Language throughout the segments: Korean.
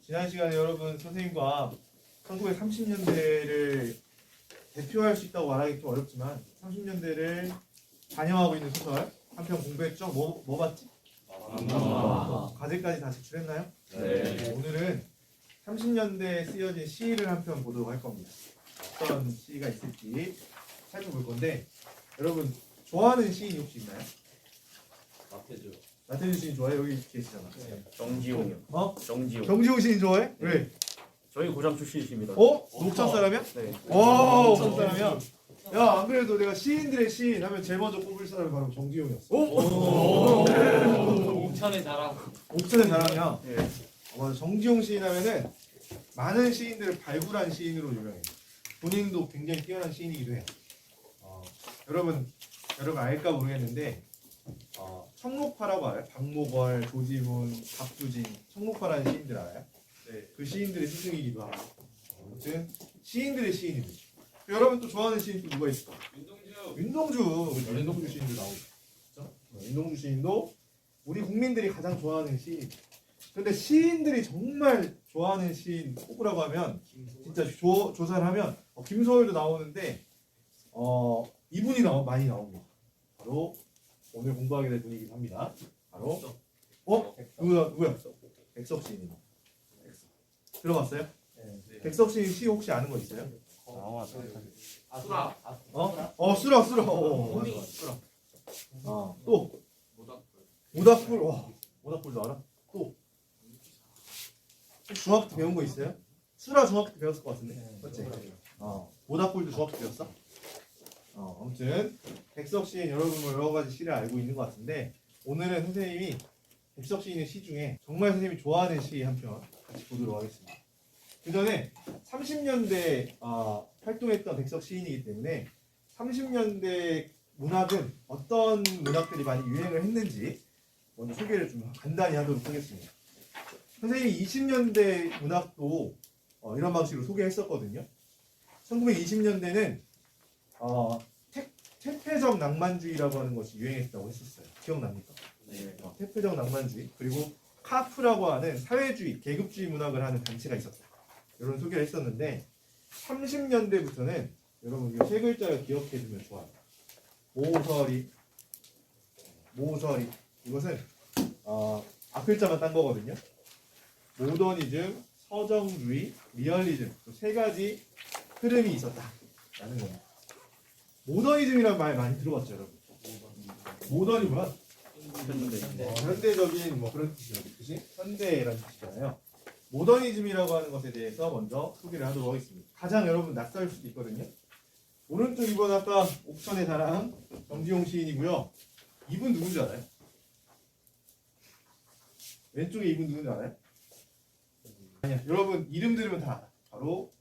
지난 시간에 여러분 선생님과 1930년대를 대표할 수 있다고 말하기 좀 어렵지만 30년대를 반영하고 있는 소설 한 편 공부했죠? 뭐 봤지? 과제까지 다 제출했나요? 네. 오늘은 30년대에 쓰여진 시를 한 편 보도록 할 겁니다. 어떤 시가 있을지 살펴볼 건데 여러분 좋아하는 시인이 혹시 있나요? 나태주. 나태주 시인 좋아해? 여기 계시잖아. 정지용이요. 어? 정지용. 정지용 시인 좋아해? 왜? 저희 고장 출신이십니다. 어? 녹천 사람이야? 네. 오, 녹천 사람이야? 야, 안 그래도 내가 시인들의 시인 하면 제일 먼저 꼽을 사람이 바로 정지용이었어. 옥천의 자랑. 옥천의 자랑이야. 예. 맞아. 정지용 시인 하면은 많은 시인들을 발굴한 시인으로 유명해. 본인도 굉장히 뛰어난 시인이기도 해요. 여러분 알까 모르겠는데 청록파라고 알아요? 박목월, 조지문, 박두진, 청록파라는 시인들 알아요? 네. 그 시인들의 스승이기도 하고. 아무튼 시인들의 시인이죠. 여러분 또 좋아하는 시인 또 누가 있을까? 윤동주 시인도 나오죠. 그렇죠? 윤동주 시인도 우리 국민들이 가장 좋아하는 시인. 근데 시인들이 정말 좋아하는 시인 꼽으라고 하면 진짜 조사를 하면 김소월도 나오는데 이분이 많이 나옵니다. 바로 오늘 공부하게 될 분이기도 합니다. 바로 누구야? 백석 시인입니다. 들어봤어요? 네. 백석 시인 시 혹시 아는 거 있어요? 수라. 수라. 또 모닥불. 모닥불도 알아? 또 중학교 때 배운 거 있어요? 수라 중학교 때 배웠을 것 같은데. 맞지? 모닥불도 중학교 때 배웠어? 아무튼 백석 시인 여러분 뭐 여러 가지 시를 알고 있는 것 같은데 오늘은 선생님이 백석 시인의 시 중에 정말 선생님이 좋아하는 시 한 편 같이 보도록 하겠습니다. 그 전에 30년대 활동했던 백석 시인이기 때문에 30년대 문학은 어떤 문학들이 많이 유행을 했는지 먼저 소개를 좀 간단히 하도록 하겠습니다. 선생님이 20년대 문학도 이런 방식으로 소개했었거든요. 1920년대는 퇴폐적 낭만주의라고 하는 것이 유행했다고 했었어요. 기억납니까? 네. 퇴폐적 낭만주의 그리고 카프라고 하는 사회주의, 계급주의 문학을 하는 단체가 있었다. 이런 소개를 했었는데 30년대부터는 여러분 이 세 글자를 기억해두면 좋아요. 모서리 이것은 앞글자만 딴 거거든요. 모더니즘, 서정주의, 리얼리즘 세 가지 흐름이 있었다라는 겁니다. 모더니즘이라는 말 많이 들어봤죠, 여러분? 모던이 뭐야? 현대적인 뭐 그런 뜻이죠, 그치? 현대라는 뜻이잖아요. 모더니즘이라고 하는 것에 대해서 먼저 소개를 하도록 하겠습니다. 가장 여러분 낯설 수도 있거든요. 오른쪽 이번 아까 옥천의 자랑 정지용 시인이고요. 이분 누군지 알아요? 왼쪽에 이분 누군지 알아요? 아니야. 여러분 이름 들으면 다 알아. 바로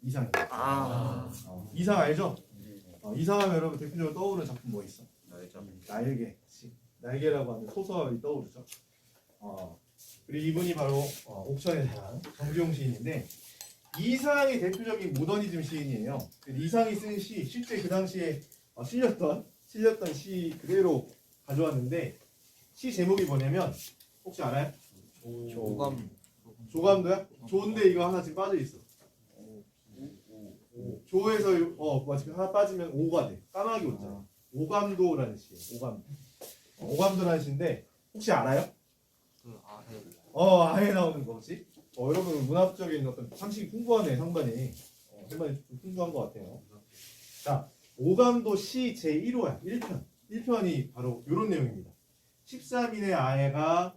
이상입니다. 이상 알죠? 이상하면 여러분 대표적으로 떠오르는 작품 뭐 있어? 날개. 날개라고 하는 소설이 떠오르죠. 그리고 이분이 바로 옥천의 자랑 정지용 시인인데 이상이 대표적인 모더니즘 시인이에요. 이상이 쓴 시 실제 그 당시에 실렸던 시 그대로 가져왔는데 시 제목이 뭐냐면 혹시 알아요? 조감도야? 조인데 이거 하나 지금 빠져 있어. 조에서 마치 하나 빠지면 오가 돼. 까마귀 오잖아. 오감도라는 시예요. 오감도라는 시인데 혹시 알아요? 아예 나오는 거지. 여러분 문학적인 어떤 상식이 풍부하네 상반이. 상반이 좀 풍부한 것 같아요. 자, 오감도 시 제1호야. 1편이 바로 이런 내용입니다. 13인의 아해가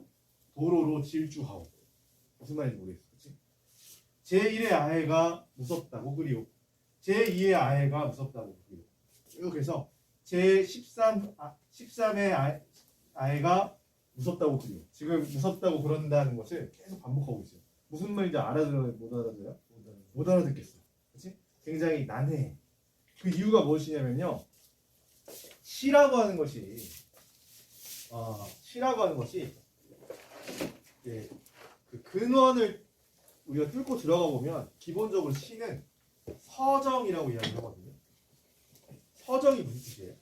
도로로 질주하오. 무슨 말인지 모르겠어. 그치? 제1의 아해가 무섭다고 그리고 제2의 아해가 무섭다고 그리고 이렇게 해서 제13의 아해가 무섭다고 그리고 지금 무섭다고 그런다는 것을 계속 반복하고 있어요. 무슨 말인지 알아들어요? 못 알아들어요? 못 알아듣겠어. 그치? 굉장히 난해해. 그 이유가 무엇이냐면요. 시라고 하는 것이 그 근원을 우리가 뚫고 들어가 보면 기본적으로 시는 서정이라고 이야기하거든요. 서정이 무슨 뜻이에요?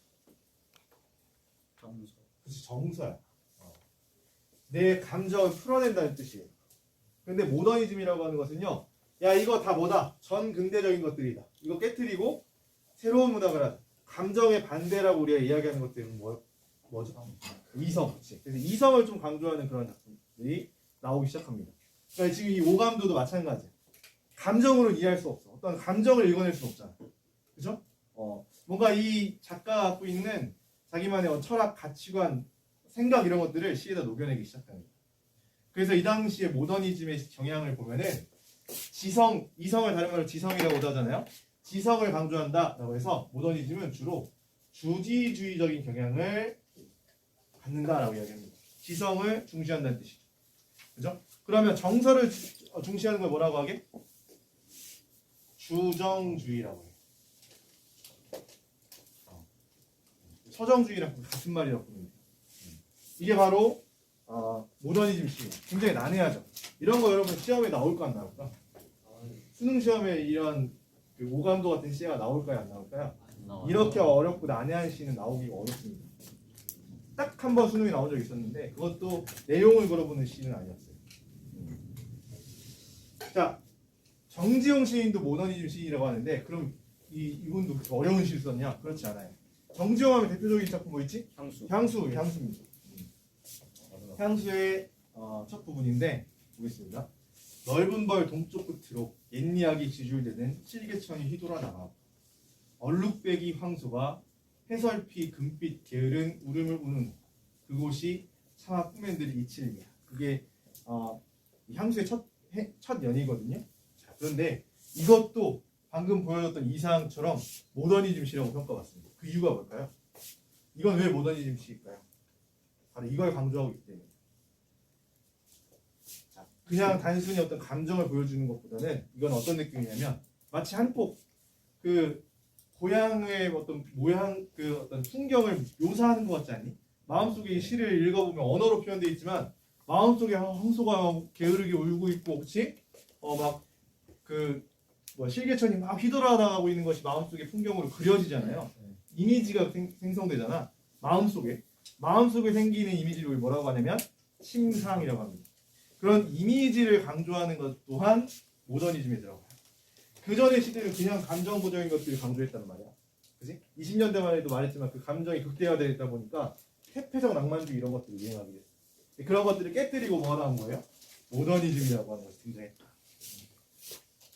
그치, 정서야. 내 감정을 풀어낸다는 뜻이에요. 근데 모더니즘이라고 하는 것은요, 야 이거 다 뭐다? 전 근대적인 것들이다. 이거 깨트리고 새로운 문학을 하자. 감정의 반대라고 우리가 이야기하는 것들은 뭐죠? 이성, 그렇지. 그래서 이성을 좀 강조하는 그런 작품들이 나오기 시작합니다. 그러니까 지금 이 오감도도 마찬가지야. 감정으로는 이해할 수 없어. 어떤 감정을 읽어낼 수 없잖아. 그죠? 뭔가 이 작가가 갖고 있는 자기만의 철학, 가치관, 생각 이런 것들을 시에다 녹여내기 시작합니다. 그래서 이 당시에 모더니즘의 경향을 보면은 이성을 다른 말로 지성이라고 하잖아요. 지성을 강조한다라고 해서 모더니즘은 주로 주지주의적인 경향을 갖는다라고 이야기합니다. 지성을 중시한다는 뜻이죠. 그죠? 그러면 정서를 중시하는 걸 뭐라고 하게? 주정주의라고 해요. 서정주의랑 같은 말이라고 봅니다. 이게 바로 모더니즘 시인. 굉장히 난해하죠. 이런 거 여러분 시험에 나올까 안 나올까? 수능 시험에 이런 그 오감도 같은 시가 나올까요 안 나올까요? 이렇게 어렵고 난해한 시는 나오기가 어렵습니다. 딱 한 번 수능이 나온 적 있었는데 그것도 내용을 걸어보는 시는 아니었어요. 자, 정지용 시인도 모더니즘 시인이라고 하는데 그럼 이분도 그렇게 어려운 시를 썼냐? 그렇지 않아요. 정지용 하면 대표적인 작품 뭐 있지? 향수입니다. 향수의 첫 부분인데 보겠습니다. 넓은 벌 동쪽 끝으로 옛이야기 지줄되는 실개천이 휘돌아 나가고 얼룩배기 황소가 해설피 금빛 게으른 울음을 우는 그곳이 차마 꿈엔들이 이칠이야. 그게 향수의 첫 연이거든요. 자, 그런데 이것도 방금 보여줬던 이상처럼 모더니즘 시라고 평가받습니다. 그 이유가 뭘까요? 이건 왜 모더니즘 시일까요? 바로 이걸 강조하고 있기 때문에. 자, 그냥 단순히 어떤 감정을 보여주는 것보다는 이건 어떤 느낌이냐면 마치 한 폭 그 고향의 어떤 모양 그 어떤 풍경을 묘사하는 것 같지 않니? 마음속에 이 시를 읽어보면 언어로 표현되어 있지만 마음속에 황소가 게으르게 울고 있고, 그렇지? 실개천이 막 휘돌아나가고 있는 것이 마음속에 풍경으로 그려지잖아요. 이미지가 생성되잖아. 마음속에 생기는 이미지를 뭐라고 하냐면 심상이라고 합니다. 그런 이미지를 강조하는 것 또한 모더니즘에 들어가요. 그 전의 시대는 그냥 감정보적인 것들을 강조했단 말이야. 그지? 20년대만 해도 말했지만 그 감정이 극대화되다 보니까 퇴폐적 낭만주의 이런 것들이 유행하게 됐어. 그런 것들을 깨뜨리고 뭐가 나온 거예요? 모더니즘이라고 하는 것이 등장했다.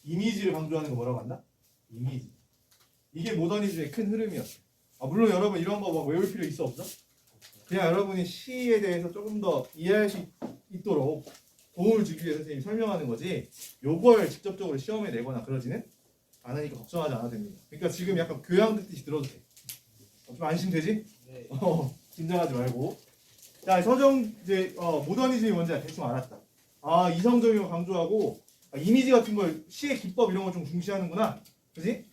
이미지를 강조하는 거 뭐라고 한다? 이미지. 이게 모더니즘의 큰 흐름이었어요. 물론 여러분 이런 거 막 외울 필요 있어 없어? 그냥 여러분이 시에 대해서 조금 더 이해할 수 있도록 도움을 주기 위해서 선생님이 설명하는 거지 요걸 직접적으로 시험에 내거나 그러지는 않으니까 걱정하지 않아도 됩니다. 그러니까 지금 약간 교양 듣듯이 들어도 돼. 좀 안심되지? 네. 긴장하지 말고. 자, 모더니즘이 뭔지 대충 알았다. 이성적인 걸 강조하고 이미지 같은 걸 시의 기법 이런 걸 좀 중시하는구나. 그지?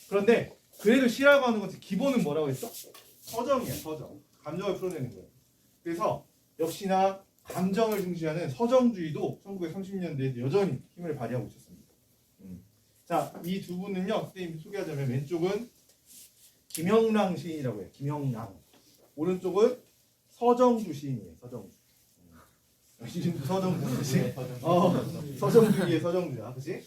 그런데 그래도 시라고 하는 것의 기본은 뭐라고 했어? 서정이야, 서정. 감정을 풀어내는 거예요. 그래서 역시나 감정을 중시하는 서정주의도 1930년대에 여전히 힘을 발휘하고 있었습니다. 자, 이 두 분은요, 선생님 소개하자면 왼쪽은 김영랑 시인이라고 해요. 김영랑. 오른쪽은 서정주 시인이에요. 서정주. 이름도 서정주지. 서정주기의 서정주야, 그렇지?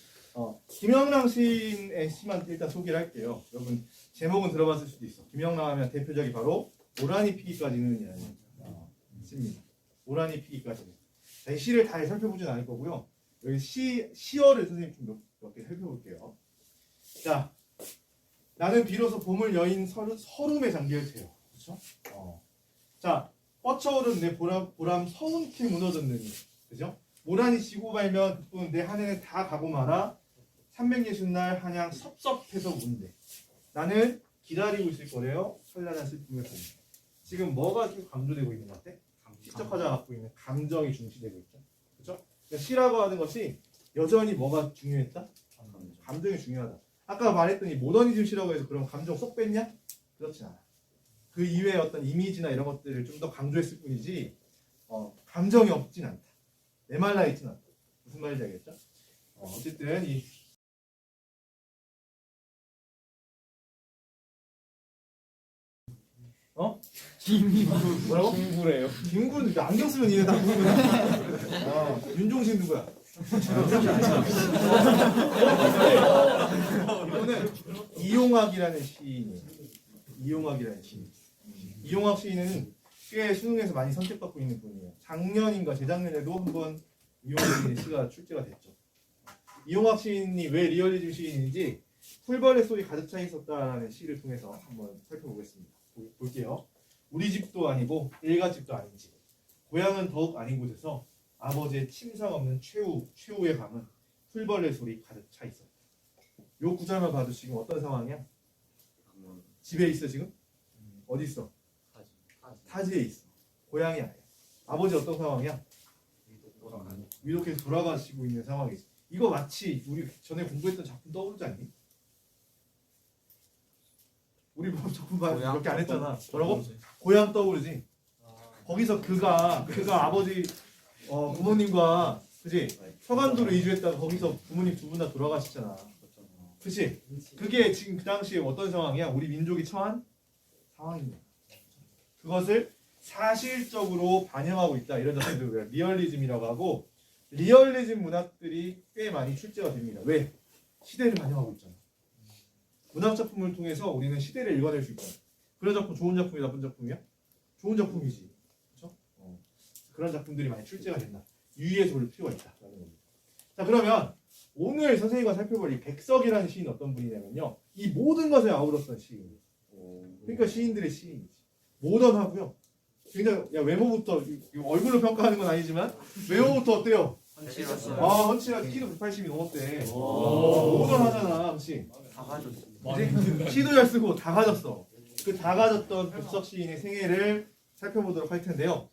김영랑 시인의 시만 일단 소개를 할게요. 여러분 제목은 들어봤을 수도 있어. 김영랑 하면 대표적이 바로 오라니 피기까지는 이라는 시입니다. 오라니 피기까지는. 자, 이 시를 다 살펴보진 않을 거고요. 여기 시어를 선생님 좀 몇 개 살펴볼게요. 자, 나는 비로소 봄을 여인 서름에 잠길 테요. 그렇죠? 자, 뻗쳐오른 내 보람 서운케 무너졌느니, 그죠? 모란이 지고 말면 그뿐 내 한 해는 다 가고 말아 360날 한양 섭섭해서 운대. 나는 기다리고 있을 거래요. 찬란한 슬픔을 보며. 지금 뭐가 좀 강조되고 있는 것 같아? 시적화자 갖고 있는 감정이 중시되고 있죠. 그렇죠? 그러니까 시라고 하는 것이 여전히 뭐가 중요했다? 감정이 중요하다. 아까 말했더니 모더니즘 시라고 해서 그럼 감정 쏙 뺐냐? 그렇진 않아. 그 이외의 어떤 이미지나 이런 것들을 좀 더 강조했을 뿐이지 감정이 없진 않다. 메말라 있진 않다. 무슨 말인지 알겠죠? 어쨌든 이 뭐라고? 김구래요. 김군 안경 쓰면 이네 다 구구나. 윤종신 누구야? 이거는 이용학이라는 시인이에요. 이용학이라는 시인. 이용학 시인은 꽤 수능에서 많이 선택받고 있는 분이에요. 작년인가 재작년에도 한번 이용학 시인의 시가 출제가 됐죠. 이용학 시인이 왜 리얼리즘 시인인지 풀벌레 소리 가득 차 있었다라는 시를 통해서 한번 살펴보겠습니다. 볼게요. 우리 집도 아니고 일가집도 아닌 집. 고향은 더욱 아닌 곳에서 아버지의 침상 없는 최후의 밤은 풀벌레 소리 가득 차 있었다. 요 구절만 봐도 지금 어떤 상황이야? 집에 있어 지금? 어디 있어? 타지에 있어. 고향이 아니야. 아버지 어떤 상황이야? 위독해서 돌아가시고 있는 상황이지. 이거 마치 우리 전에 공부했던 작품 떠오르지 않니? 우리 뭐 작품 몇 개 안 했잖아. 뭐라고? 고향 떠오르지. 거기서 그가 아버지 부모님과 그지 서간도로 이주했다가 거기서 부모님 두 분 다 돌아가시잖아. 그치? 그게 지금 그 당시에 어떤 상황이야? 우리 민족이 처한 상황입니다. 그것을 사실적으로 반영하고 있다. 이런 자체를 리얼리즘이라고 하고 리얼리즘 문학들이 꽤 많이 출제가 됩니다. 왜? 시대를 반영하고 있잖아. 문학 작품을 통해서 우리는 시대를 읽어낼 수 있잖아. 그런 작품 좋은 작품이 나쁜 작품이야? 좋은 작품이지. 그렇죠? 그런 작품들이 많이 출제가 된다. 유의해서 볼 필요가 있다라는 겁니다. 자, 그러면 오늘 선생님과 살펴볼 이 백석이라는 시인은 어떤 분이냐면요. 이 모든 것을 아우렀던 시인이에요. 그러니까 시인들의 시인이지. 모던하고요. 굉장히 외모부터 얼굴로 평가하는 건 아니지만 외모부터 어때요? 헌칠하게 키도 180이 넘었대. 모던하잖아, 그렇지? 다 가졌어. 그치? 시도 잘 쓰고 다 가졌어. 그 다 가졌던 백석 시인의 생애를 살펴보도록 할 텐데요.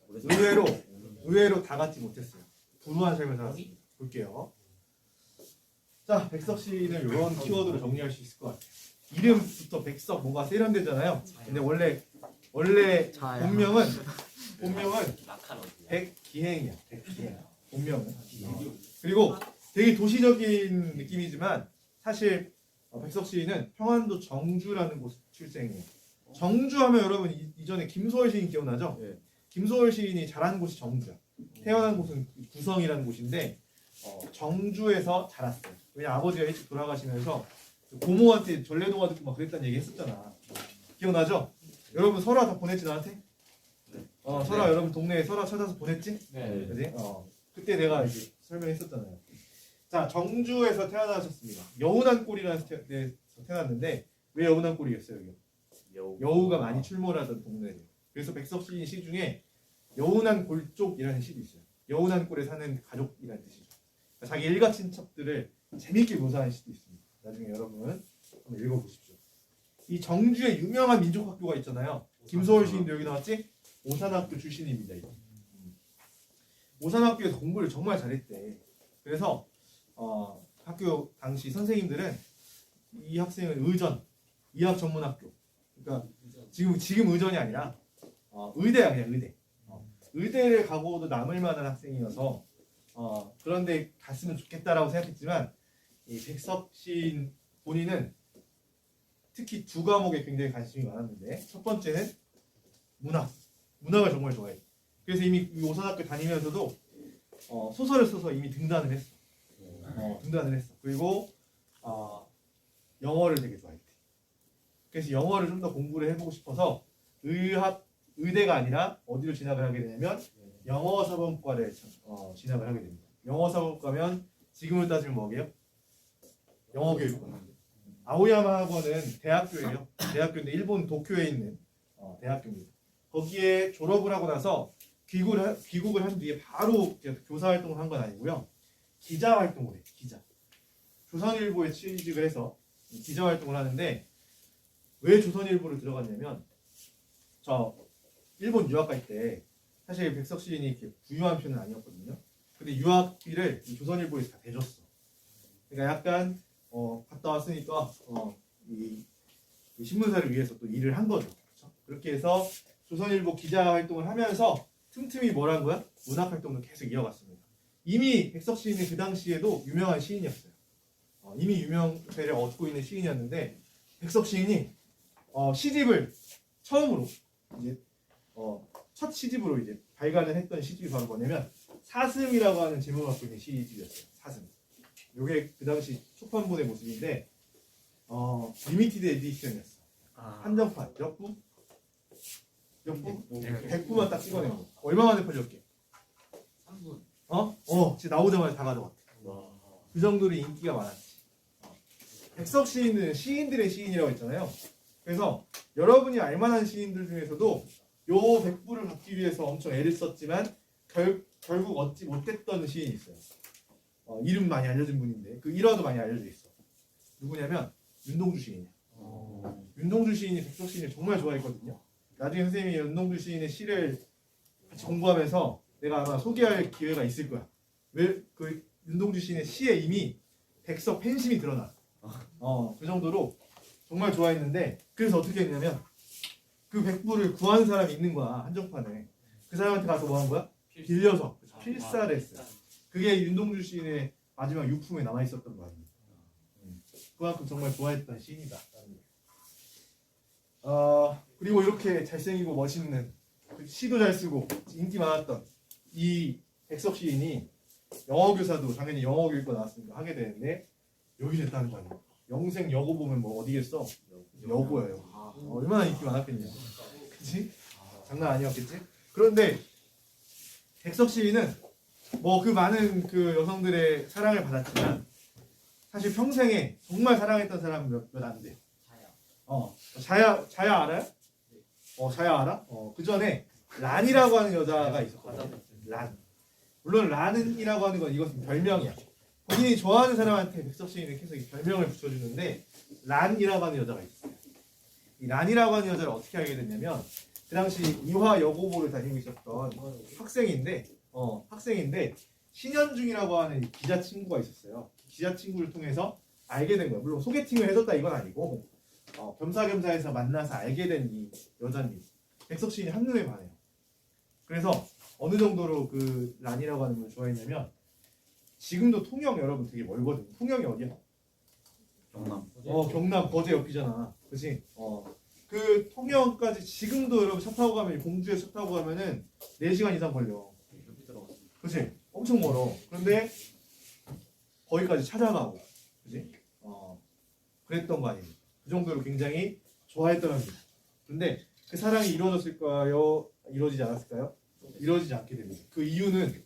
의외로 다 갖지 못했어요. 불우한 삶을 살았습니다. 볼게요. 자, 백석 시인을 이런 키워드로 정리할 수 있을 것 같아요. 이름부터 백석 뭔가 세련되잖아요. 근데 원래 본명은 백기행이야. 백기행. 본명은. 그리고 되게 도시적인 느낌이지만 사실 백석 시인은 평안도 정주라는 곳 출생이에요. 정주하면 여러분 이전에 김소월 시인 기억나죠? 네. 김소월 시인이 자란 곳이 정주야. 태어난 곳은 구성이라는 곳인데 정주에서 자랐어요. 왜냐 아버지가 일찍 돌아가시면서 고모한테 전래동화 듣고 막 그랬다는 얘기 했었잖아. 기억나죠? 여러분 설화 다 보냈지 나한테? 설화 여러분 동네에 설화 찾아서 보냈지? 네. 그지? 그때 내가 이제 설명했었잖아요. 자, 정주에서 태어나셨습니다. 여운한 꼴이라는 데서 태어났는데 왜 여운한 꼴이겠어요? 여기? 여우가 많이 출몰하던 동네예요. 그래서 백석 시인 시 중에 여운한 골족이라는 시도 있어요. 여운한 꼴에 사는 가족이라는 뜻이죠. 그러니까 자기 일가 친척들을 재미있게 묘사한 시도 있습니다. 나중에 여러분 한번 읽어보십시오. 이 정주에 유명한 민족학교가 있잖아요. 김소월 시인도 여기 나왔지? 오산학교 출신입니다. 이거. 오산학교에서 공부를 정말 잘했대. 그래서 학교 당시 선생님들은 이 학생은 의학 전문학교. 그러니까 지금 의전이 아니라 의대야 그냥 의대. 의대를 가고도 남을 만한 학생이어서 그런데 갔으면 좋겠다라고 생각했지만 이 백석 시인 본인은 특히 두 과목에 굉장히 관심이 많았는데 첫 번째는 문학을 정말 좋아해. 그래서 이미 오산학교 다니면서도 소설을 써서 이미 등단을 했어. 그리고 영어를 되게 좋아했대. 그래서 영어를 좀 더 공부를 해보고 싶어서 의대가 아니라 어디로 진학을 하게 되냐면 영어사범과를 진학을 하게 됩니다. 영어사범과면 지금을 따지면 뭐게요? 영어교육과. 아오야마 학원은 대학교예요. 대학교인데 일본 도쿄에 있는 대학교입니다. 거기에 졸업을 하고 나서 귀국을 한 뒤에 바로 교사 활동을 한 건 아니고요. 기자 활동을 해. 기자. 조선일보에 취직을 해서 기자 활동을 하는데 왜 조선일보를 들어갔냐면 저 일본 유학 갈 때 사실 백석 시인이 이렇게 부유한 편은 아니었거든요. 근데 유학비를 이 조선일보에서 다 대줬어. 그러니까 약간 갔다 왔으니까 이 신문사를 위해서 또 일을 한 거죠. 그렇죠? 그렇게 해서 조선일보 기자 활동을 하면서 틈틈이 뭘 한 거야? 문학 활동을 계속 이어갔습니다. 이미 백석 시인은 그 당시에도 유명한 시인이었어요. 이미 유명세를 얻고 있는 시인이었는데 백석 시인이 시집을 처음으로 이제 첫 시집으로 이제 발간을 했던 시집이 바로 뭐냐면 사슴이라고 하는 제목을 갖고 있는 시리즈였어요. 사슴. 요게 그 당시 초판본의 모습인데 리미티드 에디션이었어. 한정판 몇 부? 몇 부? 100부만 딱 찍어내고 얼마 만에 팔렸게? 3분. 진짜 나오자마자 다 가져왔대. 와. 그 정도로 인기가 많았지. 백석 시인은 시인들의 시인이라고 했잖아요. 그래서 여러분이 알만한 시인들 중에서도 요 100부를 받기 위해서 엄청 애를 썼지만 결국 얻지 못했던 시인이 있어요. 이름 많이 알려진 분인데 그 일화도 많이 알려져 있어. 누구냐면 윤동주 시인이야. 윤동주 시인이 백석 시인을 정말 좋아했거든요. 나중에 선생님이 윤동주 시인의 시를 같이 공부하면서 내가 아마 소개할 기회가 있을 거야. 왜 그 윤동주 시인의 시에 이미 백석 팬심이 드러나. 그 정도로 정말 좋아했는데 그래서 어떻게 했냐면 그 100부를 구하는 사람이 있는 거야. 한정판에. 그 사람한테 가서 뭐 한 거야? 빌려서 필사를 했어요. 그게 윤동주 시인의 마지막 유품에 남아 있었던 거 아닙니까? 그만큼 정말 좋아했던 시인이다. 그리고 이렇게 잘생기고 멋있는 시도 잘 쓰고 인기 많았던 이 백석 시인이 영어 교사도 당연히 영어 교육과 나왔으니까 하게 되는데 여기 됐다는 거 아니에요? 영생 여고 보면 뭐 어디겠어? 여고예요. 얼마나 인기 많았겠냐. 그치? 장난 아니었겠지? 그런데 백석 시인은 뭐 그 많은 그 여성들의 사랑을 받았지만 사실 평생에 정말 사랑했던 사람은 몇 안 돼. 자야 알아요? 자야 알아? 그 전에 란이라고 하는 여자가 있었거든요. 란. 물론 란이라고 하는 건 이것은 별명이야. 본인이 좋아하는 사람한테 백석 시인을 계속 별명을 붙여주는데 란이라고 하는 여자가 있어요. 이 란이라고 하는 여자를 어떻게 알게 됐냐면 그 당시 이화 여고보를 다니고 있었던 학생인데 신현중이라고 하는 기자 친구가 있었어요. 기자 친구를 통해서 알게 된 거예요. 물론 소개팅을 해줬다 이건 아니고 겸사겸사해서 만나서 알게 된 이 여자님 백석 시인이 한눈에 반해요. 그래서 어느 정도로 그 란이라고 하는 걸 좋아했냐면 지금도 통영 여러분 되게 멀거든요. 통영이 어디야? 경남. 경남 거제 옆이잖아. 그치? 그 통영까지 지금도 여러분 차 타고 가면 공주에 차 타고 가면은 4시간 이상 걸려. 그치? 엄청 멀어. 그런데 거기까지 찾아가고 그치? 그랬던 거 아닙니까? 그 정도로 굉장히 좋아했던 합니다. 근데 그 사랑이 이루어졌을까요? 이루어지지 않았을까요? 이루어지지 않게 됩니다. 그 이유는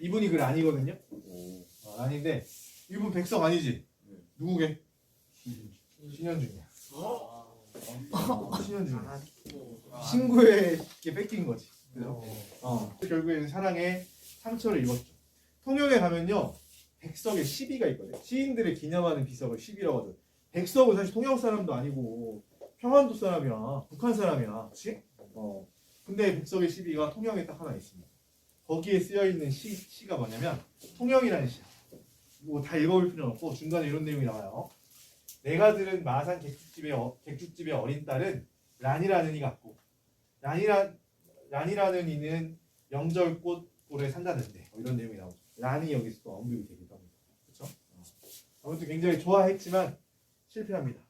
이분이 그 란이거든요. 란인데 이분 백석 아니지? 누구게? 신현중이야. 신현중이야. 친구에게 뺏긴 거지. 그래서 결국에는 사랑에 상처를 입었죠. 통영에 가면요 백석의 시비가 있거든요. 시인들을 기념하는 비석을 시비라고 하죠. 백석은 사실 통영 사람도 아니고 평안도 사람이야. 북한 사람이야. 그치? 근데 백석의 시비가 통영에 딱 하나 있습니다. 거기에 쓰여있는 시가 뭐냐면 통영이라는 시야. 뭐 다 읽어볼 필요는 없고 중간에 이런 내용이 나와요. 내가 들은 마산 객죽집의 어린 딸은 란이라는 이 같고 란이라는 이는 영절꽃 볼에 산다는데 이런 내용이 나오죠. 란이 여기서 또 언급이 되기도 합니다. 그렇죠? 아무튼 굉장히 좋아했지만 실패합니다.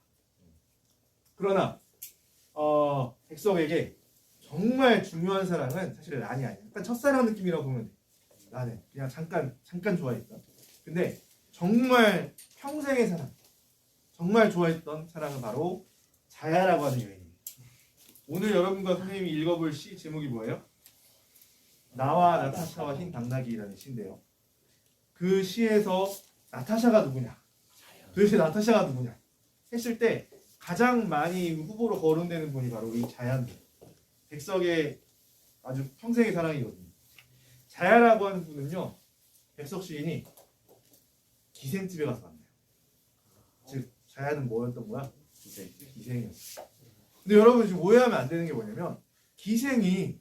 그러나 백석에게 정말 중요한 사랑은 사실 란이 아니야. 약간 첫사랑 느낌이라고 보면 돼. 나는 그냥 잠깐 좋아했다. 근데 정말 평생의 사랑, 정말 좋아했던 사랑은 바로 자야라고 하는 여인입니다. 오늘 여러분과 선생님이 읽어볼 시 제목이 뭐예요? 나와 나타샤와 흰 당나귀라는 시인데요. 그 시에서 나타샤가 누구냐? 도대체 나타샤가 누구냐? 했을 때 가장 많이 후보로 거론되는 분이 바로 이 자야입니다. 백석의 아주 평생의 사랑이거든요. 자야라고 하는 분은요, 백석 시인이 기생집에 가서 만나요. 즉 자야는 뭐였던 거야? 기생이었어. 근데 여러분 지금 오해하면 안 되는 게 뭐냐면 기생이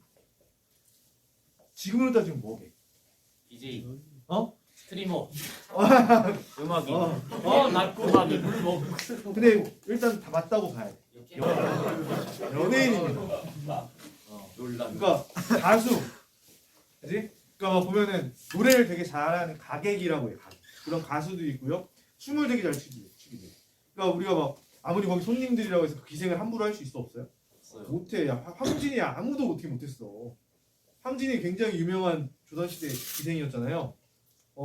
지금으로 따지면 뭐게? DJ. 스트리머. 음악이. 낮고 밤이 물 먹고. 근데 일단 다 맞다고 봐야 돼. 연예인입니다. 놀란. 그러니까 가수, 그지? 그러니까 보면은 노래를 되게 잘하는 가객이라고 해요. 그런 가수도 있고요. 춤을 되게 잘 추기도 해요. 그러니까 우리가 막 아무리 거기 손님들이라고 해서 그 기생을 함부로 할 수 있어 없어요? 못해. 야, 황진이 아무도 어떻게 못했어. 황진이 굉장히 유명한 조선시대 기생이었잖아요.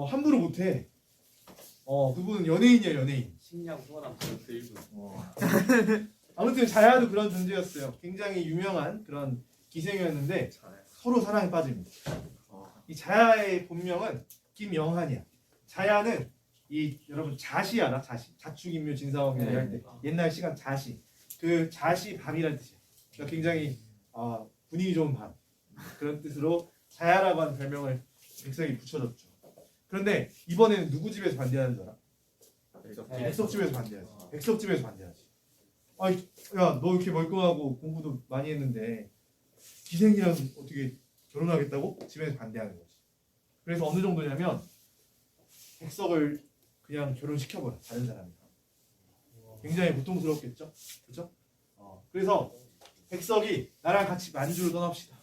함부로 못해. 그분은 연예인이야, 연예인. 식량 소환함 그 일부. 아무튼 자야도 그런 존재였어요. 굉장히 유명한 그런 기생이었는데 서로 사랑에 빠집니다. 이 자야의 본명은 김영한이야. 자야는 이 여러분 자시 알아? 자시. 자축인묘 진사오미 네. 할 때 옛날 시간 자시. 그 자시 밤이라는 뜻이야. 그러니까 굉장히 분위기 좋은 밤 그런 뜻으로 자야라고 하는 별명을 백석이 붙여줬죠. 그런데 이번에는 누구 집에서 반대하는 줄 알아? 백석 집에서 반대하지. 백석 집에서 반대하지. 아이, 야, 너 이렇게 멀쩡하고 공부도 많이 했는데 기생이랑 어떻게 결혼하겠다고? 집에서 반대하는 거지. 그래서 어느 정도냐면 백석을 그냥 결혼시켜버려. 다른 사람이랑. 굉장히 고통스럽겠죠? 그렇죠? 그래서 백석이 나랑 같이 만주로 떠납시다.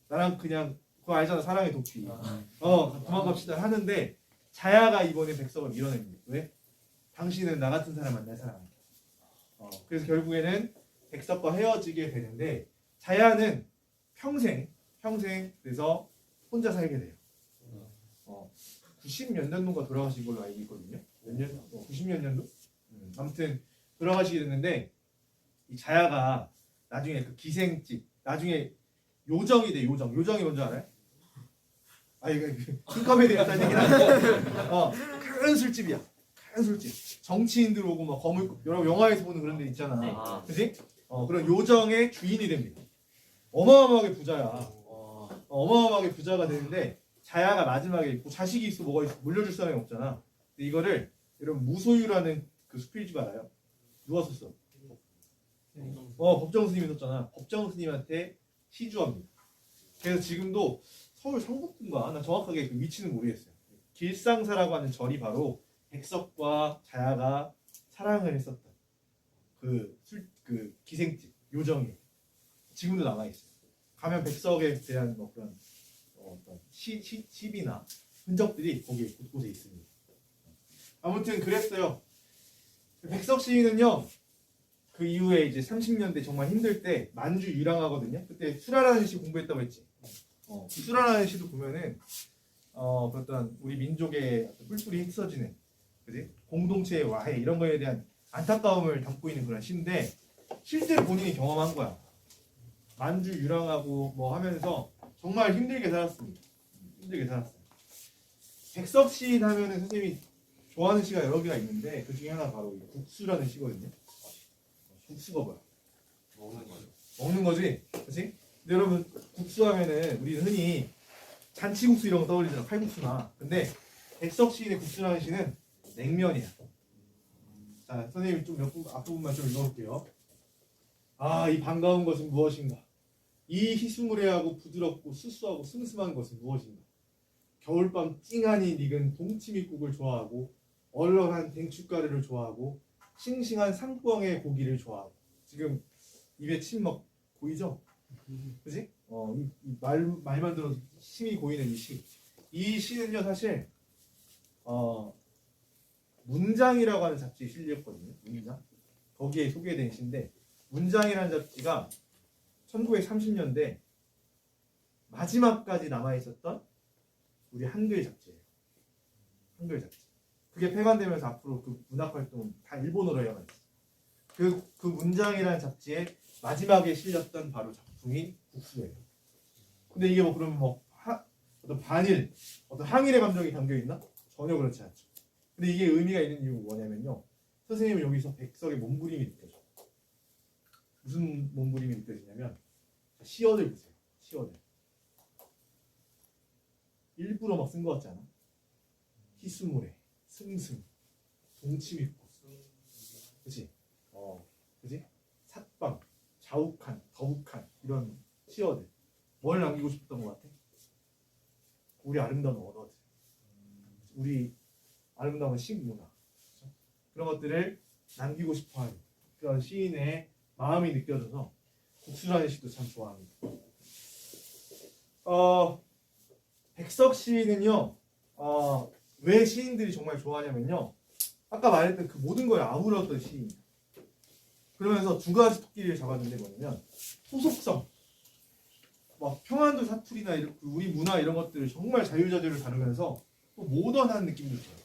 나랑 그냥 그거 알잖아. 사랑의 도피. 도망갑시다 하는데 자야가 이번에 백석을 밀어냅니다. 왜? 당신은 나 같은 사람 만날 사람 아니야. 그래서 결국에는 백석과 헤어지게 되는데 자야는 평생 그래서 혼자 살게 돼요. 90몇 년도가 돌아가신 걸로 알고 있거든요. 몇 년? 90몇 년도? 아무튼 돌아가시게 됐는데 이 자야가 나중에 그 기생집 나중에 요정이 돼. 요정이 뭔지 알아요? 이거 킹커메디 같다는 얘기는 아니고 큰 술집이야. 큰 술집. 정치인들 오고 막 거물 여러 영화에서 보는 그런 데 있잖아. 그지? 그런 요정의 주인이 됩니다. 어마어마하게 부자야. 어마어마하게 부자가 되는데 자야가 마지막에 뭐 자식이 있어 뭐가 있어 물려줄 사람이 없잖아. 근데 이거를 여러분 무소유라는 그 스피리추가 알아요? 누가 썼어? 법정 스님이 썼잖아. 법정 스님한테 시주합니다. 그래서 지금도 서울 성북인가? 나 정확하게 그 위치는 모르겠어요. 길상사라고 하는 절이 바로 백석과 자야가 사랑을 했었던 그 기생집 요정이 지금도 남아 있어요. 가면 백석에 대한 뭐 그런 어떤 시비나 흔적들이 거기에 곳곳에 있습니다. 아무튼 그랬어요. 백석 시인은요. 그 이후에 이제 30년대 정말 힘들 때 만주 유랑하거든요. 그때 수라라는 시 공부했다고 했지. 수라라는 시도 보면은 어떤 우리 민족의 뿔뿔이 흩어지는 그지? 공동체의 와해 이런 거에 대한 안타까움을 담고 있는 그런 시인데 실제로 본인이 경험한 거야. 만주 유랑하고 뭐 하면서 정말 힘들게 살았습니다. 힘들게 살았어요. 백석 시인 하면은 선생님이 좋아하는 시가 여러 개가 있는데 그 중에 하나 바로 국수라는 시거든요. 국수가 뭐야? 먹는 거지? 그치? 근데 여러분 국수 하면은 우리는 흔히 잔치국수 이런 거 떠올리잖아. 칼국수나. 근데 백석 시인의 국수라는 시는 냉면이야. 자, 선생님 좀 앞부분만 좀 읽어볼게요. 이 반가운 것은 무엇인가? 이 희수무례하고 부드럽고 수수하고 슴슴한 것은 무엇인가? 겨울밤 찡하니 익은 동치미국을 좋아하고 얼얼한 댕춧가루를 좋아하고 싱싱한 상추의 고기를 좋아하고 지금 입에 침 막 고이죠? 그지? 말만 들어도 침이 고이는 이 시. 이 시는요 사실 문장이라고 하는 잡지에 실렸거든요. 문장. 거기에 소개된 시인데 문장이라는 잡지가 1930년대 마지막까지 남아있었던 우리 한글 잡지예요. 한글 잡지. 그게 폐간되면서 앞으로 그 문학활동은 다 일본어로 해야만 했어요. 그 문장이라는 잡지에 마지막에 실렸던 바로 작품이 국수예요. 근데 이게 뭐 그러면 어떤 반일, 어떤 항일의 감정이 담겨있나? 전혀 그렇지 않죠. 근데 이게 의미가 있는 이유가 뭐냐면요. 선생님은 여기서 백석의 몸부림이 느껴져. 무슨 몸부림이 느껴지냐면 시어들 보세요. 시어들. 일부러 막 쓴 것 같지 않아? 희수모래, 슴슴, 동치미국, 그치? 그치? 삿방, 자욱한, 더욱한 이런 시어들. 뭘 남기고 싶었던 것 같아? 우리 아름다운 언어들, 우리 아름다운 식문화, 그렇죠? 그런 것들을 남기고 싶어하는 그런 시인의 마음이 느껴져서 국수라는 시도 참 좋아합니다. 백석 시인은요, 왜 시인들이 정말 좋아하냐면요, 아까 말했던 그 모든 걸 아우렀던 시인. 그러면서 두 가지 토끼를 잡았는데 뭐냐면 소속성. 막 평안도 사투리나 이런 우리 문화 이런 것들을 정말 자유자재로 다루면서 또 모던한 느낌도 들어요.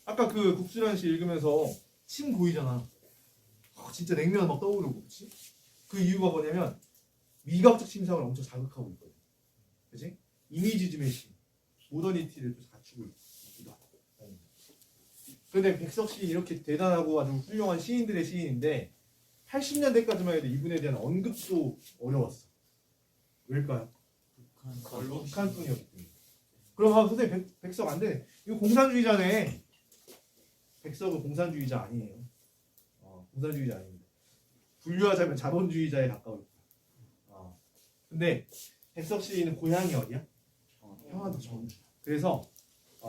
아까 그 국수란 시 읽으면서 침 고이잖아. 진짜 냉면 막 떠오르고, 그렇지? 그 이유가 뭐냐면 미각적 심상을 엄청 자극하고 있거든. 그렇지? 이미지즘의 시, 모더니티를 또 갖추고 있기도 하고. 그런데 백석 시인 이렇게 대단하고 아주 훌륭한 시인들의 시인인데 80년대까지만 해도 이분에 대한 언급도 어려웠어. 왜일까요? 북한뿐이었기 때문에. 그럼 선생님 백석 안 되네. 이거 공산주의자네. 백석은 공산주의자 아니에요. 공산주의자 아닙니다. 분류하자면 자본주의자에 가까울 거야. 근데 백석 시인은 고향이 어디야? 평안도 정주. 그래서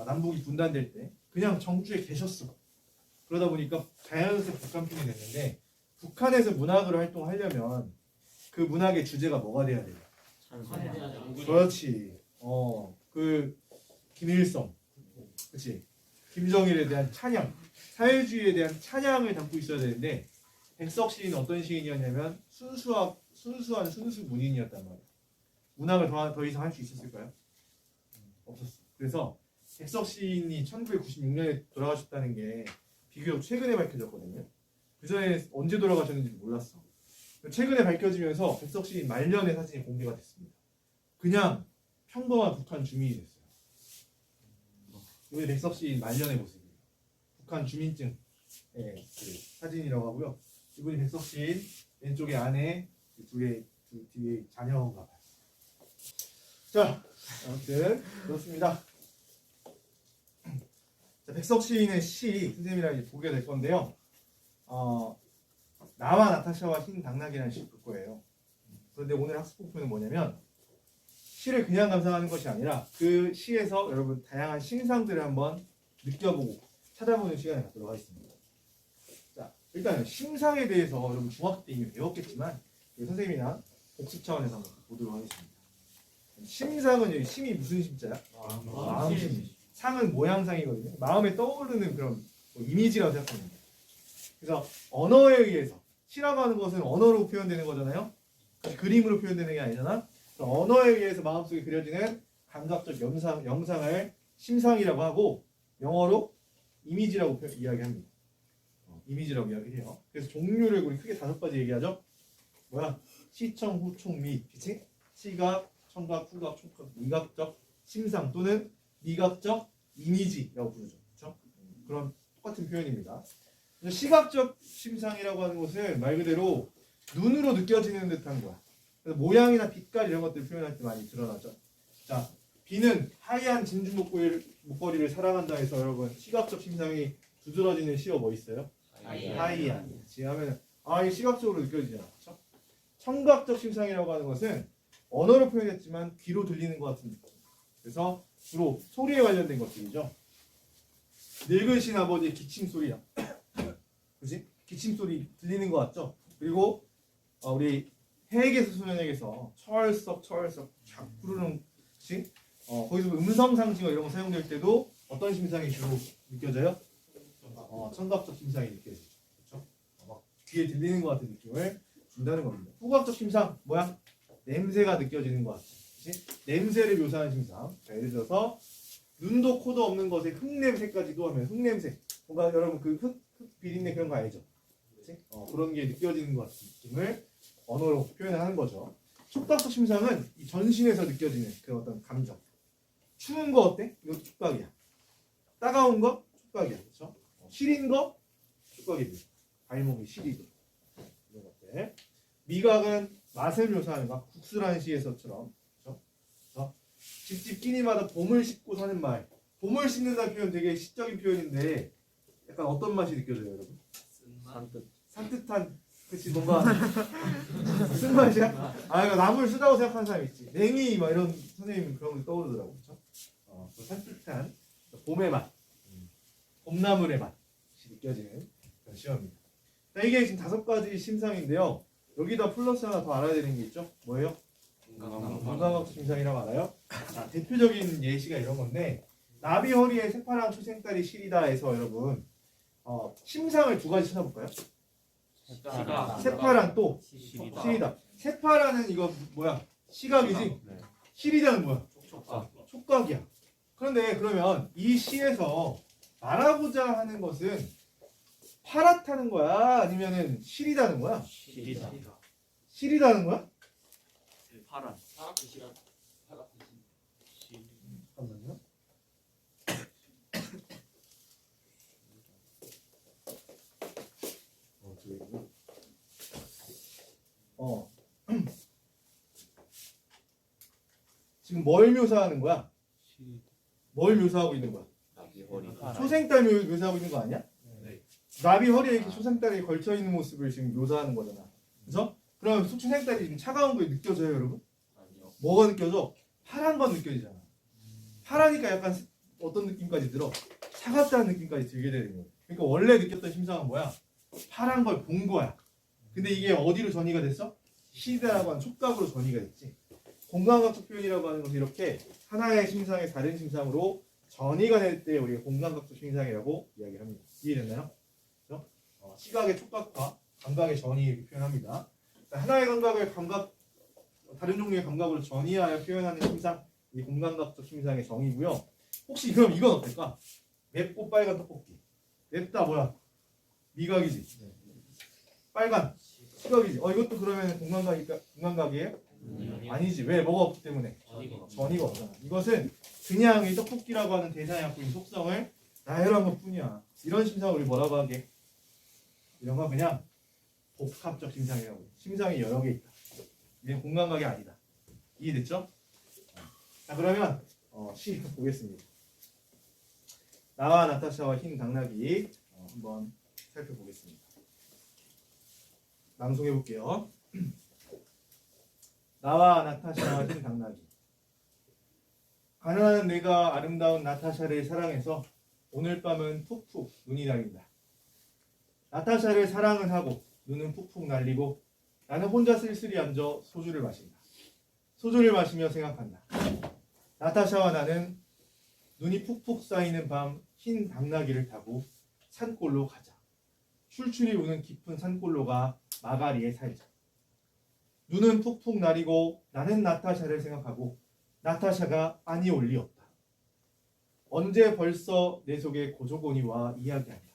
남북이 분단될 때 그냥 정주에 계셨어. 그러다 보니까 자연스레 북한풍이 됐는데 북한에서 문학으로 활동하려면 그 문학의 주제가 뭐가 돼야 돼요? 그렇지. 그 김일성, 그렇지. 김정일에 대한 찬양, 사회주의에 대한 찬양을 담고 있어야 되는데 백석 시인은 어떤 시인이었냐면 순수한 순수 문인이었단 말이야. 문학을 더 이상 할 수 있었을까요? 없었어. 그래서 백석 시인이 1996년에 돌아가셨다는 게 비교적 최근에 밝혀졌거든요. 그 전에 언제 돌아가셨는지 몰랐어. 최근에 밝혀지면서 백석 시인 말년의 사진이 공개가 됐습니다. 그냥 평범한 북한 주민이 됐어요. 이게 백석 시인 말년의 모습이에요. 북한 주민증 그 사진이라고 하고요. 이분이 백석 시인 왼쪽에 아내, 뒤에 자녀인가 봐요. 자, 아무튼 그렇습니다. 자, 백석 시인의 시 선생님이랑 이제 보게 될 건데요. 나와 나타샤와 흰 당나귀라는 시를 볼 거예요. 그런데 오늘 학습 목표는 뭐냐면 시를 그냥 감상하는 것이 아니라 그 시에서 여러분 다양한 신상들을 한번 느껴보고 찾아보는 시간을 갖도록 하겠습니다. 자, 일단 심상에 대해서 여러분 중학교 때 이미 배웠겠지만 선생님이랑 복습 차원에서 한번 보도록 하겠습니다. 심상은 여기 심이 무슨 심자야? 마음심. 상은 모양상이거든요. 마음에 떠오르는 그런 이미지라고 생각합니다. 그래서 언어에 의해서 시라고 하는 것은 언어로 표현되는 거잖아요. 그림으로 표현되는 게 아니잖아. 언어에 의해서 마음속에 그려지는 감각적 영상을 심상이라고 하고 영어로 이미지라고 이야기합니다. 이미지라고 이야기해요. 그래서 종류를 우리 크게 5가지 얘기하죠. 뭐야? 시청, 후총, 미. 그치? 시각, 청각, 후각, 촉각, 미각적 심상 또는 미각적 이미지라고 부르죠. 그렇죠? 그런 똑같은 표현입니다. 시각적 심상이라고 하는 것은 말 그대로 눈으로 느껴지는 듯한 거야. 그래서 모양이나 빛깔 이런 것들 표현할 때 많이 드러나죠. 자, 비는 하얀 진주 목걸이를 사랑한다 해서 여러분 시각적 심상이 두드러지는 시어 뭐 있어요? 하이안. 하면 이게 시각적으로 느껴지잖아. 그렇죠? 청각적 심상이라고 하는 것은 언어로 표현했지만 귀로 들리는 것 같은 느낌. 그래서 주로 소리에 관련된 것들이죠. 늙으신 아버지의 기침 소리야. 그지? 기침 소리 들리는 것 같죠? 그리고 우리 해외계수 소년에게서 철썩 쫙 부르는 시 거기서 음성 상징어 이런 거 사용될 때도 어떤 심상이 주로 느껴져요? 청각적 심상이 느껴지죠. 그렇죠? 막 귀에 들리는 것 같은 느낌을 준다는 겁니다. 후각적 심상 뭐야? 냄새가 느껴지는 것 같아. 그치? 냄새를 묘사하는 심상. 자, 예를 들어서 눈도 코도 없는 것에 흙냄새까지도 하면 흙냄새. 뭔가 여러분 그 흙 비린내 그런 거 알죠? 그치? 그런 게 느껴지는 것 같은 느낌을 언어로 표현을 하는 거죠. 촉각적 심상은 이 전신에서 느껴지는 그 어떤 감정. 추운 거 어때? 이것도 촉각이야. 따가운 거? 촉각이야. 그렇죠? 시린 거? 촉각이고. 발목이 시리고. 이런 것들. 미각은 맛을 묘사하는 거. 국수라는 시에서처럼. 그렇죠? 그래서 집집 끼니마다 봄을 씹고 사는 말. 봄을 씹는다는 표현 되게 시적인 표현인데 약간 어떤 맛이 느껴져요, 여러분? 산뜻한. 그치, 뭔가 무슨 맛이야? 이거 나물 쓰다고 생각하는 사람 있지. 냉이 막 이런 선생님 그런 거 떠오르더라고, 그렇죠? 산뜻한 봄의 맛, 봄나물의 맛이 느껴지는 그런 시험입니다. 자, 이게 지금 5가지 심상인데요. 여기다 플러스 하나 더 알아야 되는 게 있죠. 뭐예요? 건강학 심상이라고 알아요? 자, 대표적인 예시가 이런 건데 나비 허리에 새파랑 초생딸이 시리다 해서 여러분 심상을 2가지 찾아볼까요? 새파랑 또 시리다. 새파라는 이거 뭐야? 시각이지. 네. 실이라는 뭐야? 촉각. 촉각이야. 그런데 그러면 이 시에서 말하고자 하는 것은 파랗다는 거야? 아니면은 실이다는 거야? 실이다. 실이다는 거야? 파란. 잠깐만요. 어. 지금 뭘 묘사하는 거야? 뭘 묘사하고 있는 거야? 나비 허리. 초생딸 묘사하고 있는 거 아니야? 네. 나비 허리에 이렇게 초생딸이 걸쳐 있는 모습을 지금 묘사하는 거잖아. 그래서 그럼 초생딸이 지금 차가운 게 느껴져요, 여러분? 아니요. 뭐가 느껴져? 파란 건 느껴지잖아. 파라니까 약간 어떤 느낌까지 들어? 차갑다는 느낌까지 들게 되는 거야. 그러니까 원래 느꼈던 심상은 뭐야? 파란 걸 본 거야. 근데 이게 어디로 전이가 됐어? 시대라고 하는 촉각으로 전이가 됐지. 공간각적 표현이라고 하는 것은 이렇게 하나의 심상이 다른 심상으로 전이가 될 때 우리가 공간각적 심상이라고 이야기를 합니다. 이해됐나요? 그렇죠? 시각의 촉각과 감각의 전이 이렇게 표현합니다. 하나의 감각을 다른 종류의 감각으로 전이하여 표현하는 심상, 이 공간각적 심상의 정의고요. 혹시 그럼 이건 어떨까? 맵고 빨간 떡볶이. 맵다 뭐야? 미각이지. 빨간 시각이지. 이것도 그러면 공간각이에요? 아니지. 왜? 뭐가 없기 때문에? 전이가 없잖아. 이것은 그냥 이 떡볶이라고 하는 대상이 갖고 있는 속성을 나열한 것뿐이야. 이런 심상을 우리 뭐라고 하게? 이런 건 그냥 복합적 심상이라고 해. 심상이 여러 개 있다. 이게 공간각이 아니다. 이해됐죠? 자 그러면 시 보겠습니다. 나와 나타샤와 흰 당나귀 한번 살펴보겠습니다. 낭송해 볼게요. 나와 나타샤와 흰 당나귀. 가난한 내가 아름다운 나타샤를 사랑해서 오늘 밤은 푹푹 눈이 날린다. 나타샤를 사랑은 하고 눈은 푹푹 날리고 나는 혼자 쓸쓸히 앉아 소주를 마신다. 소주를 마시며 생각한다. 나타샤와 나는 눈이 푹푹 쌓이는 밤 흰 당나귀를 타고 산골로 가자. 출출이 우는 깊은 산골로가 마가리에 살자. 눈은 푹푹 나리고 나는 나타샤를 생각하고 나타샤가 아니 올 리 없다. 언제 벌써 내 속에 고조고니와 이야기한다.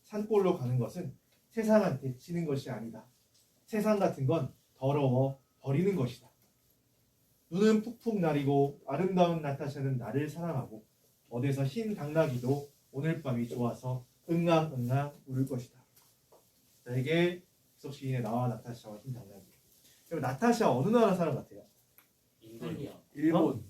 산골로 가는 것은 세상한테 치는 것이 아니다. 세상 같은 건 더러워 버리는 것이다. 눈은 푹푹 나리고 아름다운 나타샤는 나를 사랑하고 어디서 흰 당나귀도 오늘 밤이 좋아서 응앙응앙 울 것이다. 자, 이게 구석 시인의 나와 나타샤와 흰 당나귀. 그럼 나타샤 어느 나라 사람 같아요? 인도니아. 일본.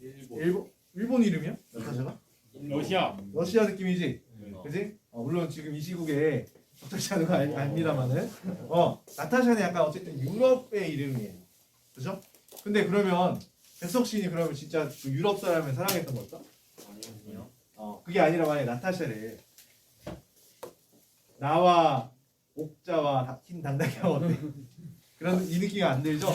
일본 이름이야? 나타샤가? 러시아 느낌이지? 그지? 물론 지금 이 시국에 적절치 않은 거 아닙니다만은 나타샤는 약간 어쨌든 유럽의 이름이에요. 그죠? 근데 그러면 배석 시인이 그러면 진짜 그 유럽 사람을 사랑했던 걸까? 아니요. 그게 아니라 만약에 나타샤를 나와 옥자와 흰 단다기가 어때? 그런 이 느낌이 안 들죠?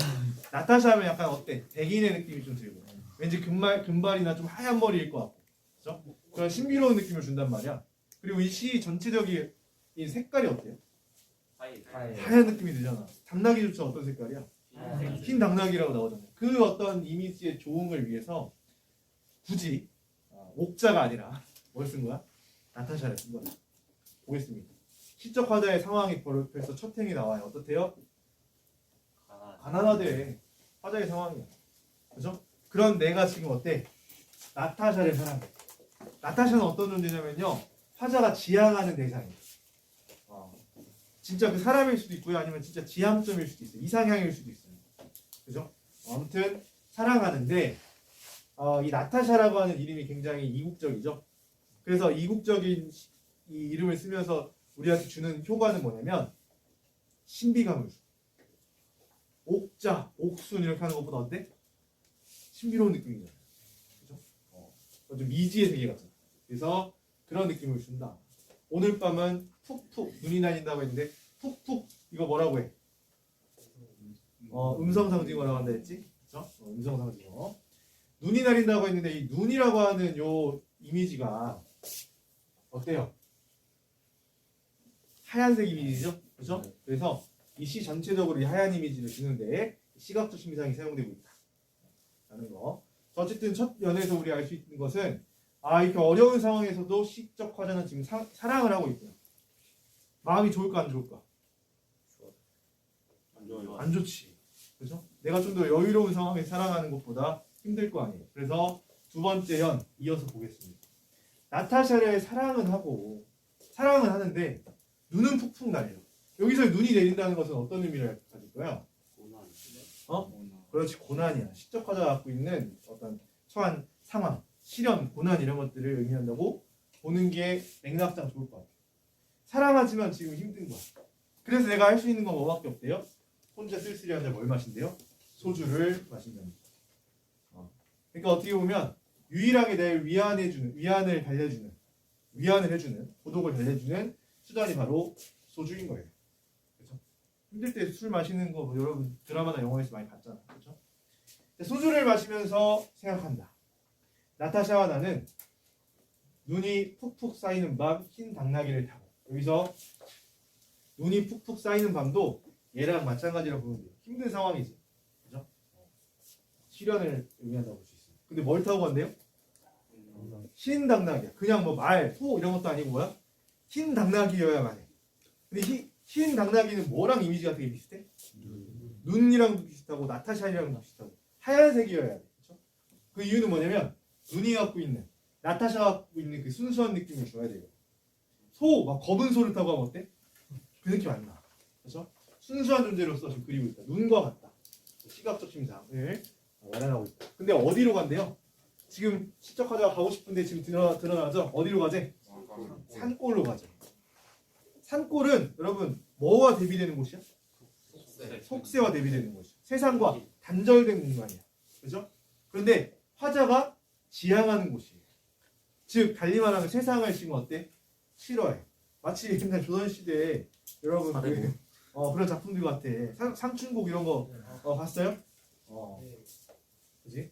나타샤 하면 약간 어때? 백인의 느낌이 좀 들고 왠지 금발이나 좀 하얀 머리일 것 같고 그죠? 그런 신비로운 느낌을 준단 말이야. 그리고 이 시 전체적인 이 색깔이 어때요? 하얀 느낌이 들잖아. 당나귀조차 어떤 색깔이야? 흰 당나귀라고 나오잖아요. 그 어떤 이미지의 조응을 위해서 굳이 옥자가 아니라 뭘 쓴 거야? 나타샤를 쓴 거야. 보겠습니다. 시적 화자의 상황이 벌써 첫 행이 나와요. 어떻대요? 가난하대. 화자의 상황이야. 그죠? 그런 내가 지금 어때? 나타샤를 사랑해. 나타샤는 어떤 존재냐면요. 화자가 지향하는 대상이에요. 진짜 그 사람일 수도 있고요. 아니면 진짜 지향점일 수도 있어요. 이상향일 수도 있어요. 그죠? 아무튼 사랑하는데 이 나타샤라고 하는 이름이 굉장히 이국적이죠. 그래서 이국적인 이 이름을 쓰면서 우리한테 주는 효과는 뭐냐면 신비감을 줘. 옥자, 옥순 이렇게 하는 것보다 어때? 신비로운 느낌이잖아요. 그죠? 좀 미지의 세계 같잖아. 그래서 그런 느낌을 준다. 오늘 밤은 푹푹 눈이 날린다고 했는데 푹푹 이거 뭐라고 해? 음성상징어라고 한다 했지? 그렇죠? 음성상징어. 눈이 날린다고 했는데 이 눈이라고 하는 요 이미지가 어때요? 하얀색 이미지죠? 그렇죠? 그래서 이 시 전체적으로 이 하얀 이미지를 주는데 시각적 심상이 사용되고 있다. 라는 거. 어쨌든 첫 연에서 우리 알 수 있는 것은 이렇게 어려운 상황에서도 시적 화자는 지금 사랑을 하고 있구나. 마음이 좋을까 안 좋을까? 안 좋아요. 안 좋지. 그죠? 내가 좀 더 여유로운 상황에 사랑하는 것보다 힘들 거 아니에요. 그래서 두 번째 연 이어서 보겠습니다. 나타샤를 사랑은 하는데 눈은 푹푹 날려. 여기서 눈이 내린다는 것은 어떤 의미를 가질까요? 고난. 그렇지, 고난이야. 시적 화자가 갖고 있는 어떤 처한 상황, 시련, 고난 이런 것들을 의미한다고 보는 게 맥락상 좋을 것 같아요. 사랑하지만 지금 힘든 거야. 그래서 내가 할 수 있는 건 뭐밖에 없대요? 혼자 쓸쓸히 앉아 뭘 마신대요? 소주를 마신답니다. 그러니까 어떻게 보면 유일하게 내 위안을 해주는, 고독을 달래주는 수단이 바로 소주인 거예요. 그렇죠? 힘들 때 술 마시는 거 여러분 드라마나 영화에서 많이 봤잖아. 그렇죠? 소주를 마시면서 생각한다. 나타샤와 나는 눈이 푹푹 쌓이는 밤 흰 당나귀를 타고, 여기서 눈이 푹푹 쌓이는 밤도 얘랑 마찬가지로 보면 돼요. 힘든 상황이지. 그죠? 시련을 의미한다고 볼 수 있어요. 근데 뭘 타고 간대요? 흰 당나귀야. 그냥 뭐 말, 소 이런 것도 아니고 뭐야? 흰 당나귀여야만 해. 근데 흰 당나귀는 뭐랑 이미지가 되게 비슷해? 눈이랑도 비슷하고 나타샤이랑도 비슷하고 하얀색이어야 돼. 그렇죠? 그 이유는 뭐냐면 눈이 갖고 있는, 나타샤가 갖고 있는 그 순수한 느낌을 줘야 돼요. 소, 막 검은 소를 타고 하면 어때? 그 느낌 안 나. 그렇죠? 순수한 존재로서 지금 그리고 있다. 눈과 같다. 시각적 심상을 마련하고 있다. 근데 어디로 간대요? 지금 시적 화자가 가고 싶은데 지금 드러나죠? 어디로 가지? 산골로 가죠. 산골은 여러분 뭐와 대비되는 곳이야? 속세와 대비되는 곳이야. 세상과 단절된 공간이야. 그죠? 그런데 화자가 지향하는 곳이에요. 즉 달리 말하면 세상을 지금 어때? 싫어해. 마치 옛날 조선시대에 여러분 그런 작품들 같아. 상춘곡 이런 거 봤어요? 그지?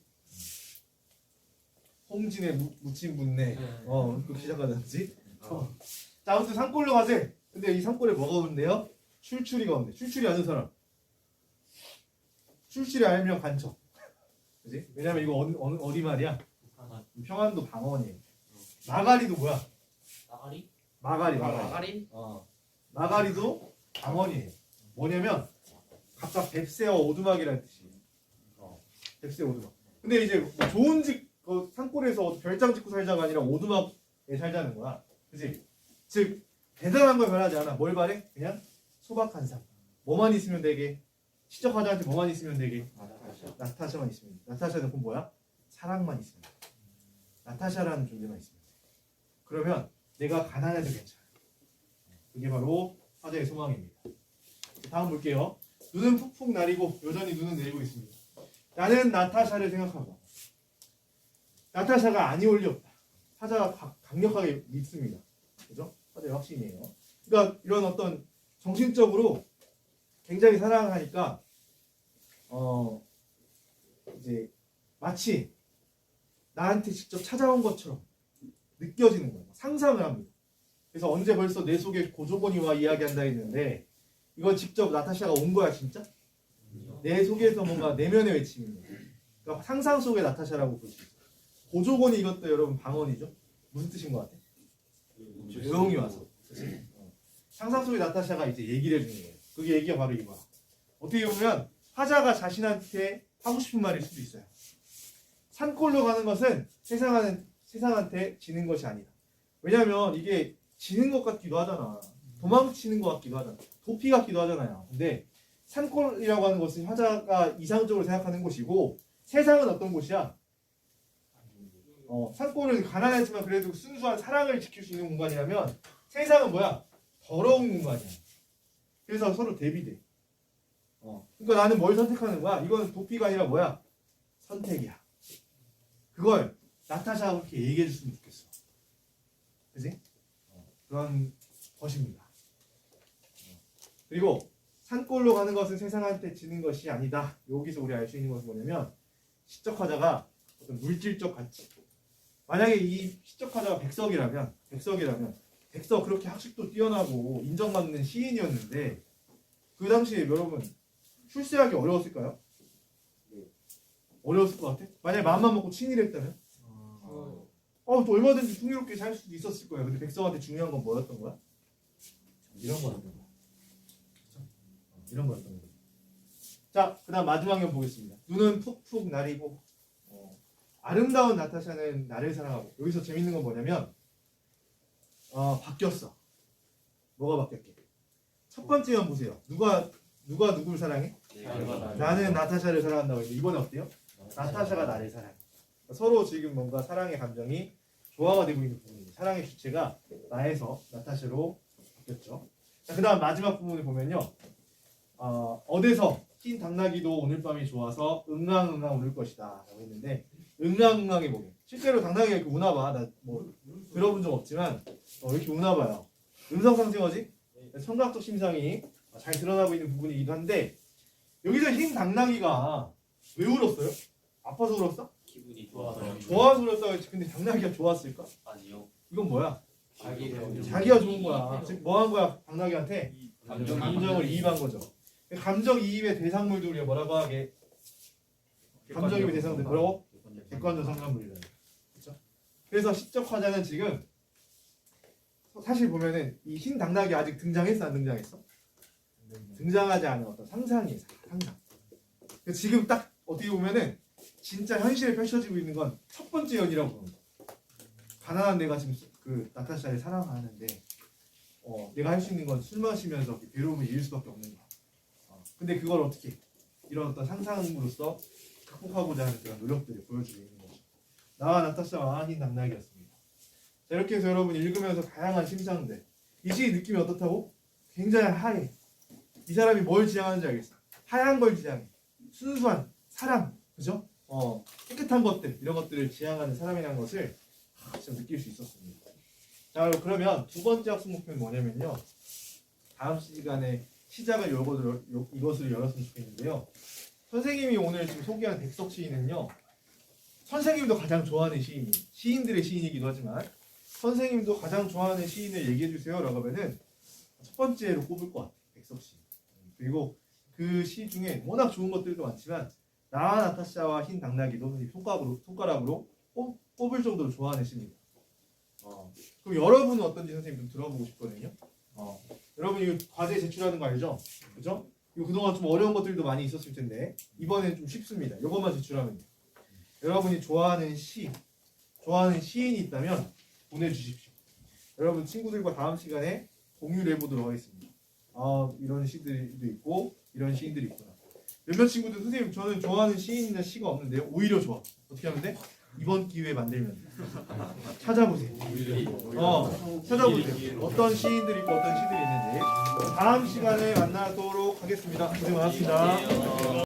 홍진의 묻힌 분내 그 시작하든지. 자, 아무튼 산골로 가세. 근데 이 산골에 뭐가 오는데요? 출출이가 온대. 출출이 아는 사람. 출출이 알면 간첩. 그지? 왜냐면 이거 어디 말이야? 평안도 방언이에요. 마가리도 뭐야? 마가리. 마가리도 방언이에요. 뭐냐면 각각 뱁새와 오두막이라는 뜻이에요. 뱁새 오두막. 근데 이제 뭐 좋은 집 산골에서 별장 짓고 살자가 아니라 오두막에 살자는 거야. 그지? 즉 대단한 걸 말하지 않아. 뭘 말해? 그냥 소박한 삶. 뭐만 있으면 되게. 시적 화자한테 뭐만 있으면 되게. 나타샤만 있으면 돼. 나타샤는 그럼 뭐야? 사랑만 있으면 돼. 나타샤라는 존재만 있으면 돼. 그러면 내가 가난해도 괜찮아. 그게 바로 화자의 소망입니다. 다음 볼게요. 눈은 푹푹 나리고 여전히 눈은 내리고 있습니다. 나는 나타샤를 생각하고 나타샤가 아니올 리 없다. 화자가 강력하게 믿습니다. 그죠? 화자의 확신이에요. 그러니까 이런 어떤 정신적으로 굉장히 사랑을 하니까 이제 마치 나한테 직접 찾아온 것처럼 느껴지는 거예요. 상상을 합니다. 그래서 언제 벌써 내 속에 고조건이와 이야기한다 했는데 이건 직접 나타샤가 온 거야 진짜? 내 속에서 뭔가 내면의 외침입니다. 그러니까 상상 속의 나타샤라고 볼 수 있어요. 고조건이 이것도 여러분 방언이죠? 무슨 뜻인 것 같아? 조용히 와서. 상상 속의 나타샤가 이제 얘기를 해주는 거예요. 그게 얘기가 바로 이거야. 어떻게 보면 화자가 자신한테 하고 싶은 말일 수도 있어요. 산골로 가는 것은 세상한테 지는 것이 아니다. 왜냐면 이게 지는 것 같기도 하잖아. 도망치는 것 같기도 하잖아. 도피 같기도 하잖아요. 근데 산골이라고 하는 것은 화자가 이상적으로 생각하는 곳이고 세상은 어떤 곳이야? 산골은 가난하지만 그래도 순수한 사랑을 지킬 수 있는 공간이라면 세상은 뭐야? 더러운 공간이야. 그래서 서로 대비돼. 그러니까 나는 뭘 선택하는 거야? 이건 도피가 아니라 뭐야? 선택이야. 그걸 나타샤가 그렇게 얘기해 줬으면 좋겠어. 그지? 그런 것입니다. 그리고 산골로 가는 것은 세상한테 지는 것이 아니다. 여기서 우리 알 수 있는 것은 뭐냐면 시적 화자가 어떤 물질적 가치. 만약에 이 시적 화자가 백석이라면 백석 그렇게 학식도 뛰어나고 인정받는 시인이었는데 그 당시에 여러분 출세하기 어려웠을까요? 어려웠을 것 같아? 만약에 마음만 먹고 친일을 했다면? 또 얼마든지 풍요롭게 살 수도 있었을 거야. 근데 백성한테 중요한 건 뭐였던 거야? 이런 거였던 거야. 그쵸? 이런 거였던 거야. 자, 그 다음 마지막 면 보겠습니다. 눈은 푹푹 나리고 아름다운 나타샤는 나를 사랑하고. 여기서 재밌는 건 뭐냐면 바뀌었어. 뭐가 바뀌었게? 첫 번째만 보세요. 누가 누구를 사랑해? 나는 나타샤를 사랑한다고 했는데 이번에 어때요? 나타샤가 나를 사랑해. 서로 지금 뭔가 사랑의 감정이 조화가 되고 있는 부분이에요. 사랑의 주체가 나에서 나타샤로 바뀌었죠. 자, 그 다음 마지막 부분을 보면요. 어디서 흰 당나귀도 오늘 밤이 좋아서 응앙응앙 울 것이다 라고 했는데 응앙응앙이 뭐예요? 실제로 당나귀가 이렇게 우나봐. 나 뭐 들어본 적 없지만 이렇게 우나봐요. 음성상승어지? 청각적 심상이 잘 드러나고 있는 부분이기도 한데 여기서 흰 당나귀가 왜 울었어요? 아파서 울었어? 기분이 좋아서. 좋아서 울었어. 근데 당나귀가 좋았을까? 아니요. 이건 뭐야? 자기 자기가 좋은 거야. 즉 뭐 한 거야? 당나귀한테 감정을 이입한 거죠. 감정 이입의 대상물도 우리가 뭐라고 하게? 감정 이입의 대상들 뭐라고? 객관적 상상물이라는 거죠. 그렇죠? 그래서 시적 화자는 지금 사실 보면은 이 흰 당나귀 아직 등장했어 안 등장했어? 등장하지 않은 어떤 상상이에요. 상상. 지금 딱 어떻게 보면은 진짜 현실에 펼쳐지고 있는 건 첫 번째 연이라고 보는 거야. 가난한 내가 지금 그 나타샤를 사랑하는데 내가 할 수 있는 건 술 마시면서 괴로움을 이길 수밖에 없는 거야. 근데 그걸 어떻게 이런 어떤 상상으로서 극복하고자 하는 그런 노력들을 보여주고 있는 거죠. 나와 나타샤와 흰 당나귀였습니다. 자, 이렇게 해서 여러분 읽으면서 다양한 심상들 이 시의 느낌이 어떻다고? 굉장히 하얘. 이 사람이 뭘 지향하는지 알겠어. 하얀 걸 지향해. 순수한 사랑, 그죠? 깨끗한 것들 이런 것들을 지향하는 사람이라는 것을 좀 느낄 수 있었습니다. 자, 그러면 두 번째 학습 목표는 뭐냐면요. 다음 시간에 시작을 이것을 열었으면 좋겠는데요. 선생님이 오늘 지금 소개한 백석 시인은요. 선생님도 가장 좋아하는 시인이 시인들의 시인이기도 하지만 선생님도 가장 좋아하는 시인을 얘기해 주세요 라고 하면은 첫 번째로 꼽을 것 같아요. 백석 시. 그리고 그 시 중에 워낙 좋은 것들도 많지만 나와 나타샤와 흰 당나귀도 손가락으로 꼽을 정도로 좋아하는 시입니다. 그럼 여러분은 어떤지 선생님 좀 들어보고 싶거든요. 여러분 이거 과제 제출하는 거 알죠? 그죠? 이거 그동안 좀 어려운 것들도 많이 있었을 텐데 이번엔 좀 쉽습니다. 이것만 제출하면 돼요. 여러분이 좋아하는 시인이 있다면 보내주십시오. 여러분 친구들과 다음 시간에 공유를 해보도록 하겠습니다. 이런 시들도 있고 이런 시인들이 있구나. 몇몇 친구들 선생님 저는 좋아하는 시인이나 시가 없는데요. 오히려 좋아. 어떻게 하면 돼? 이번 기회에 만들면 찾아보세요. 찾아보세요. 어떤 시인들이 있고 어떤 시들이 있는지 다음 시간에 만나도록 하겠습니다. 고생 많았습니다.